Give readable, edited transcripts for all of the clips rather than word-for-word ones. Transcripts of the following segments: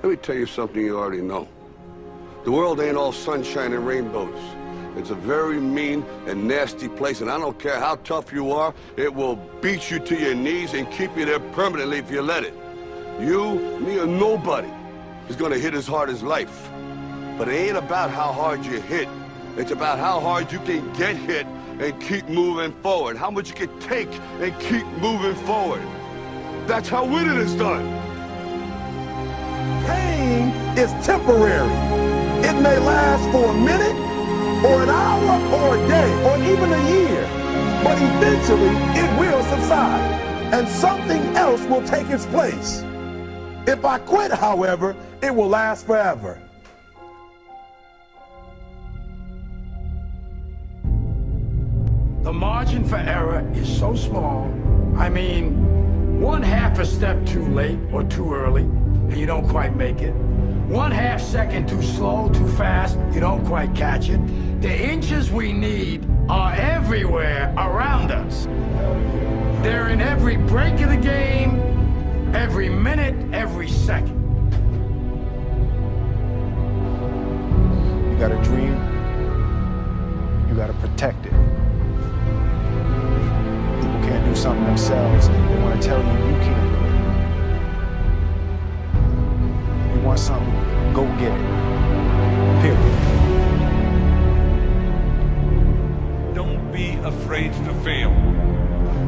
Let me tell you something you already know. The world ain't all sunshine and rainbows. It's a very mean and nasty place, and I don't care how tough you are, it will beat you to your knees and keep you there permanently if you let it. You, me, or nobody is gonna hit as hard as life. But it ain't about how hard you hit. It's about how hard you can get hit and keep moving forward. How much you can take and keep moving forward. That's how winning is done. Pain is temporary. It may last for a minute, or an hour, or a day, or even a year. But eventually, it will subside, and something else will take its place. If I quit, however, it will last forever. The margin for error is so small. I mean, one half a step too late or too early, and you don't quite make it. 1/2 second too slow, too fast, you don't quite catch it. The inches we need are everywhere around us. They're in every break of the game, every minute, every second. You got a dream, you got to protect it. People can't do something themselves. They want to tell you you can't do it. You want something, go get it. Period. Don't be afraid to fail.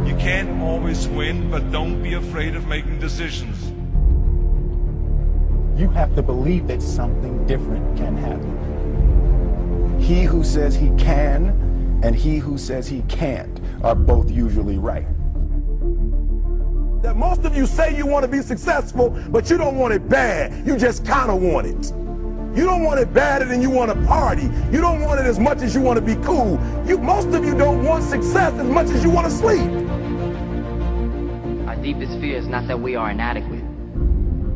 You can't always win, but don't be afraid of making decisions. You have to believe that something different can happen. He who says he can and he who says he can't are both usually right. That most of you say you want to be successful, but you don't want it bad. You just kind of want it. You don't want it badder than you want to party. You don't want it as much as you want to be cool. Most of you don't want success as much as you want to sleep. Our deepest fear is not that we are inadequate.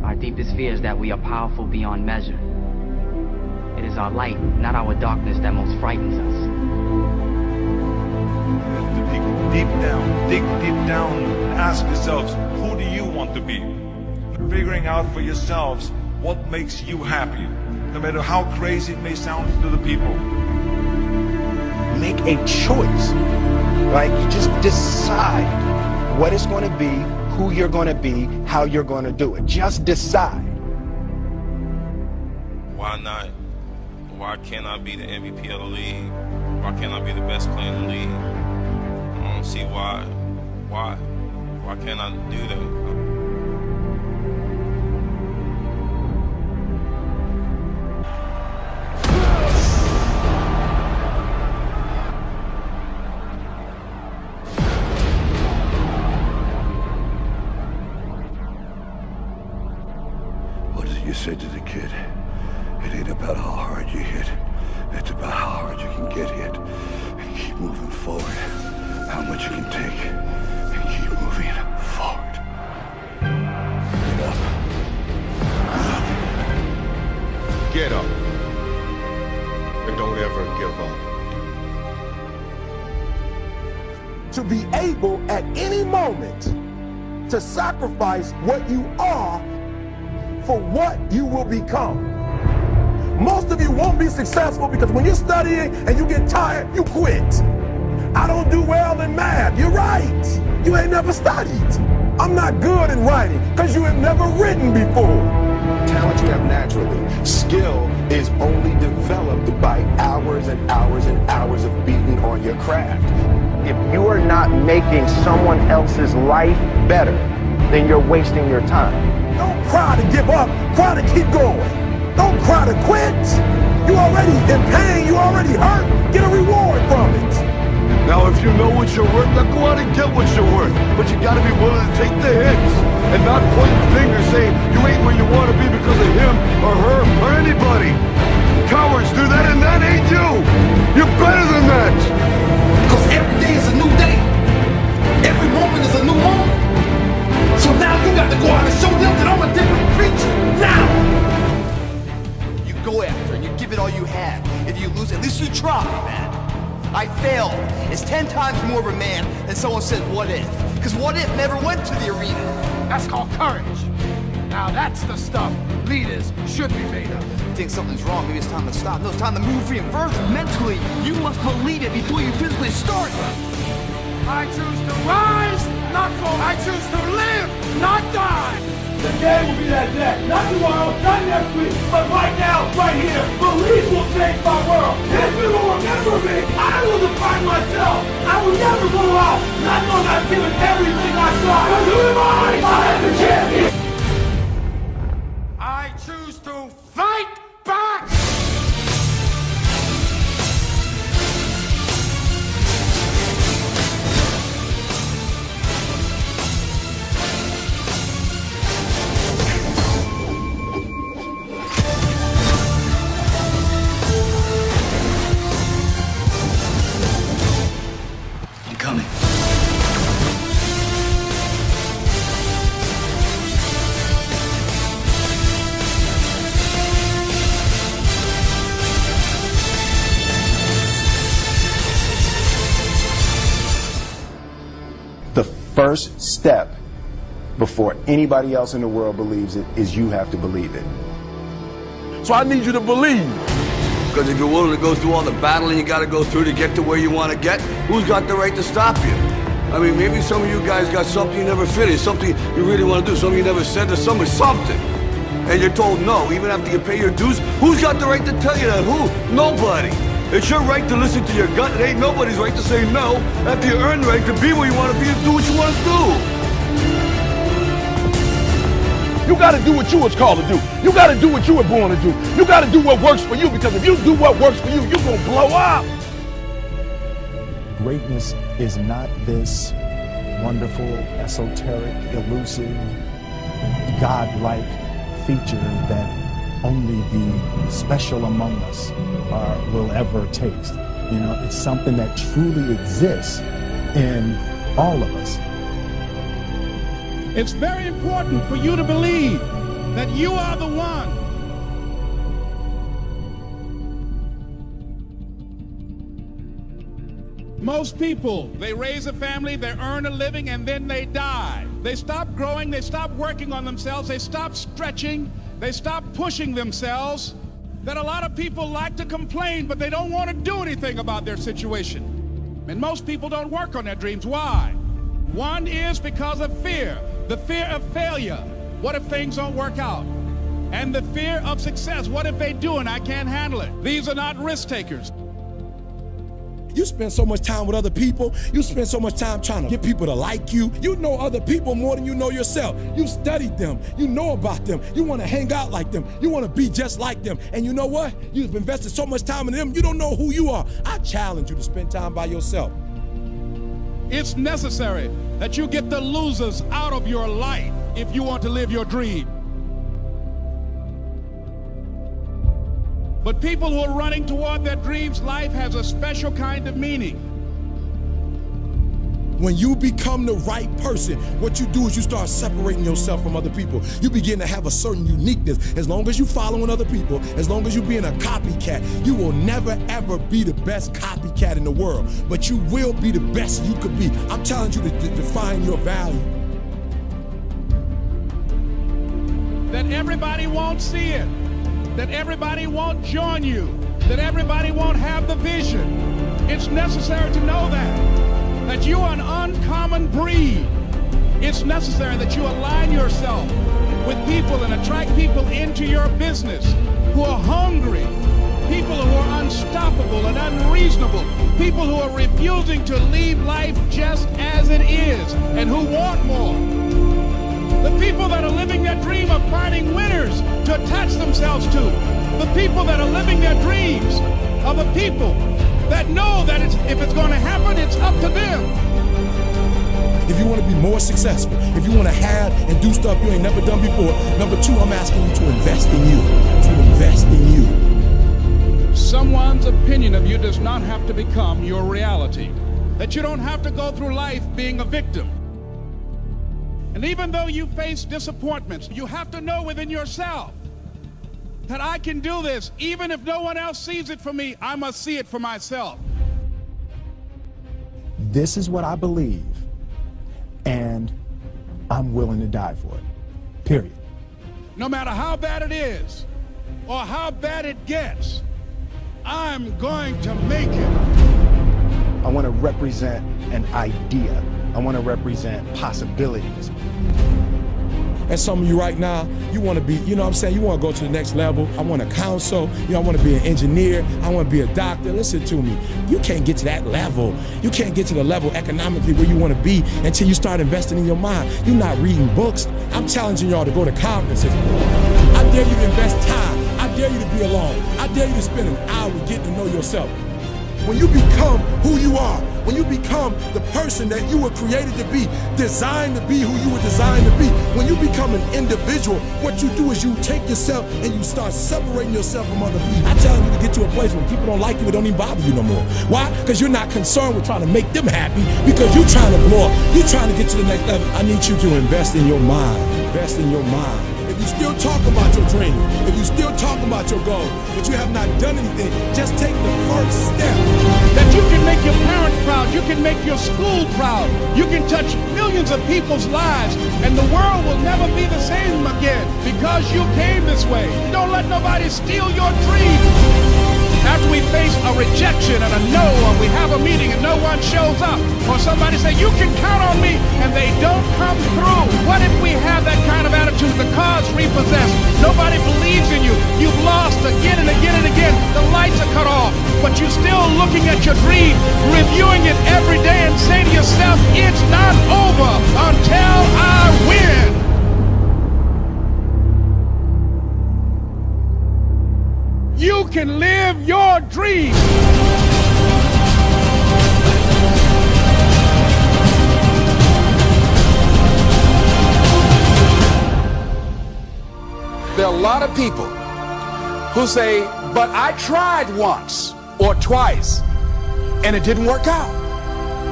Our deepest fear is that we are powerful beyond measure. It is our light, not our darkness, that most frightens us. Dig deep down, ask yourselves, who do you want to be? Figuring out for yourselves what makes you happy, no matter how crazy it may sound to the people. Make a choice. Like, you just decide what it's going to be, who you're going to be, how you're going to do it. Just decide. Why not? Why can't I be the MVP of the league? Why can't I be the best player in the league? I don't see why. Why can't I do that? What is it you said to the kid? It ain't about how hard you hit. It's about how hard you can get hit and keep moving forward. How much you can take and keep moving forward. Get up. Get up. And don't ever give up. To be able at any moment to sacrifice what you are for what you will become. Most of you won't be successful because when you're studying and you get tired, you quit. I don't do well in math. You're right. You ain't never studied. I'm not good in writing because you have never written before. Talent you have naturally. Skill is only developed by hours and hours and hours of beating on your craft. If you are not making someone else's life better, then you're wasting your time. Don't cry to give up. Cry to keep going. Don't cry to quit. You already in pain. You already hurt. Get a reward from it. Now, if you know what you're worth, now go out and get what you're worth. But you gotta be willing to take the hits and not point fingers saying you ain't where you want to be because of him or her or anybody. Cowards do that, and that ain't you. You're better than that. Because every day is a new day. Every moment is a new moment. So now you got to go out and show them that I'm a different creature. Now! You go after and you give it all you have. If you lose, at least you try, man. I failed. It's 10 times more of a man than someone said, what if? Because what if never went to the arena. That's called courage. Now that's the stuff leaders should be made of. You think something's wrong, maybe it's time to stop. No, it's time to move even further. Mentally, you must believe it before you physically start. I choose to rise, not fall. I choose to live, not die. The day will be that day. Not tomorrow, not next week, but right now, right here. Belief will change my world. History will remember me. I will define myself. I will never go out not knowing I've given everything I got. Because who am I? I am the champion. I choose to fight back. Coming. The first step before anybody else in the world believes it is you have to believe it. So I need you to believe. Because if you're willing to go through all the battling you got to go through to get to where you want to get, who's got the right to stop you? I mean, maybe some of you guys got something you never finished, something you really want to do, something you never said to somebody, something. And you're told no, even after you pay your dues. Who's got the right to tell you that? Who? Nobody. It's your right to listen to your gut. It ain't nobody's right to say no after you earn the right to be where you want to be and do what you want to do. You got to do what you was called to do. You got to do what you were born to do. You got to do what works for you, because if you do what works for you, you're going to blow up. Greatness is not this wonderful, esoteric, elusive, God-like feature that only the special among us will ever taste. You know, it's something that truly exists in all of us. It's very important for you to believe that you are the one. Most people, they raise a family, they earn a living, and then they die. They stop growing, they stop working on themselves, they stop stretching, they stop pushing themselves. That a lot of people like to complain, but they don't want to do anything about their situation. And most people don't work on their dreams. Why? One is because of fear. The fear of failure. What if things don't work out? And the fear of success. What if they do and I can't handle it? These are not risk takers. You spend so much time with other people. You spend so much time trying to get people to like you. You know other people more than you know yourself. You studied them. You know about them. You want to hang out like them. You want to be just like them. And you know what? You've invested so much time in them, you don't know who you are. I challenge you to spend time by yourself. It's necessary that you get the losers out of your life if you want to live your dream. But people who are running toward their dreams, life has a special kind of meaning. When you become the right person, what you do is you start separating yourself from other people. You begin to have a certain uniqueness. As long as you're following other people, as long as you're being a copycat, you will never ever be the best copycat in the world. But you will be the best you could be. I'm telling you to define your value. That everybody won't see it. That everybody won't join you. That everybody won't have the vision. It's necessary to know that you are an uncommon breed. It's necessary that you align yourself with people and attract people into your business who are hungry, people who are unstoppable and unreasonable, people who are refusing to leave life just as it is and who want more. The people that are living their dream of finding winners to attach themselves to. The people that are living their dreams are the people that know that if it's going to happen, it's up to them. If you want to be more successful, if you want to have and do stuff you ain't never done before, number two, I'm asking you to invest in you. To invest in you. Someone's opinion of you does not have to become your reality. That you don't have to go through life being a victim. And even though you face disappointments, you have to know within yourself that I can do this. Even if no one else sees it for me, I must see it for myself. This is what I believe, and I'm willing to die for it. Period. no matter how bad it is or how bad it gets, I'm going to make it. I want to represent an idea. I want to represent possibilities. And some of you right now, you want to be, you know what I'm saying, you want to go to the next level. I want to counsel, I want to be an engineer, I want to be a doctor. Listen to me, you can't get to that level. You can't get to the level economically where you want to be until you start investing in your mind. You're not reading books. I'm challenging y'all to go to conferences. I dare you to invest time. I dare you to be alone. I dare you to spend an hour getting to know yourself. When you become who you are, when you become the person that you were created to be, designed to be who you were designed to be, when you become an individual, what you do is you take yourself and you start separating yourself from other people. I challenge you to get to a place where people don't like you, it don't even bother you no more. Why? Because you're not concerned with trying to make them happy, because you're trying to blow up. You're trying to get to the next level. I need you to invest in your mind. Invest in your mind. If you still talk about your dream, if you still talk about your goal, but you have not done anything, just take the first step. That you can make your parents proud, you can make your school proud, you can touch millions of people's lives, and the world will never be the same again because you came this way. Don't let nobody steal your dream. After we face a rejection and a no, or we have a meeting and no one shows up, or somebody say, you can count on me, and they don't come through. What if we have that kind of attitude? The car's repossessed. Nobody believes in you. You've lost again and again and again. The lights are cut off, but you're still looking at your dream, reviewing it every day and saying to yourself, it's not over until I win. You can live your dream. There are a lot of people who say, but I tried once or twice and it didn't work out.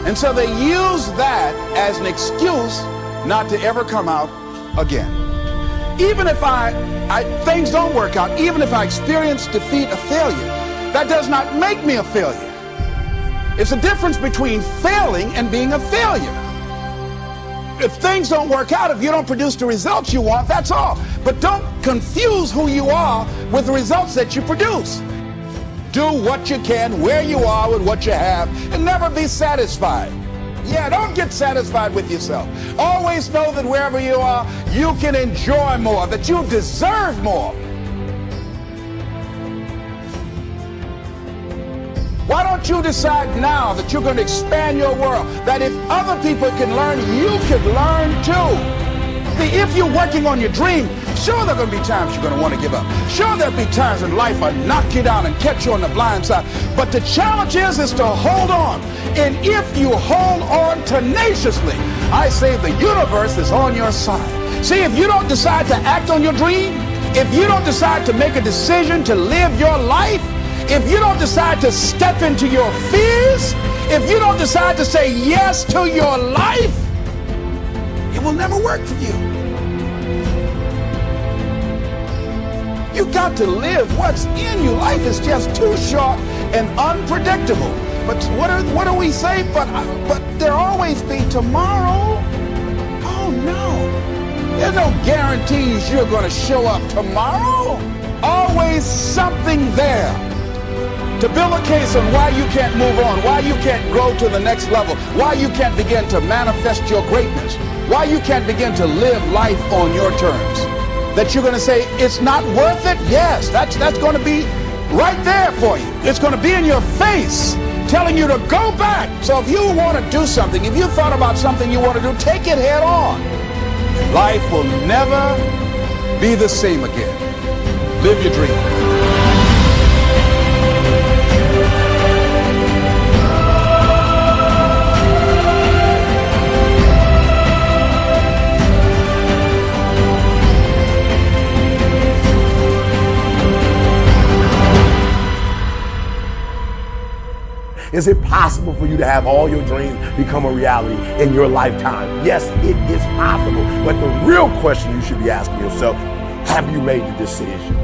And so they use that as an excuse not to ever come out again. Even if things don't work out, even if I experience defeat or failure, that does not make me a failure. It's a difference between failing and being a failure. If things don't work out, if you don't produce the results you want, that's all. But don't confuse who you are with the results that you produce. Do what you can, where you are, with what you have, and never be satisfied. Yeah, don't get satisfied with yourself. Always know that wherever you are, you can enjoy more, that you deserve more. Why don't you decide now that you're going to expand your world, that if other people can learn, you can learn too. See, if you're working on your dream, sure there are going to be times you're going to want to give up. Sure there'll be times in life will knock you down and catch you on the blind side. But the challenge is to hold on. And if you hold on tenaciously, I say the universe is on your side. See, if you don't decide to act on your dream, if you don't decide to make a decision to live your life, if you don't decide to step into your fears, if you don't decide to say yes to your life, it will never work for you. You got to live what's in you. Life is just too short and unpredictable. But what do we say? But there'll always be tomorrow. Oh no. There's no guarantees you're going to show up tomorrow. Always something there to build a case on why you can't move on, why you can't grow to the next level, why you can't begin to manifest your greatness, why you can't begin to live life on your terms. That you're going to say, it's not worth it? Yes, that's going to be right there for you. It's going to be in your face, telling you to go back. So if you want to do something, if you thought about something you want to do, take it head on. Life will never be the same again. Live your dream. Is it possible for you to have all your dreams become a reality in your lifetime? Yes, it is possible. But the real question you should be asking yourself, have you made the decision?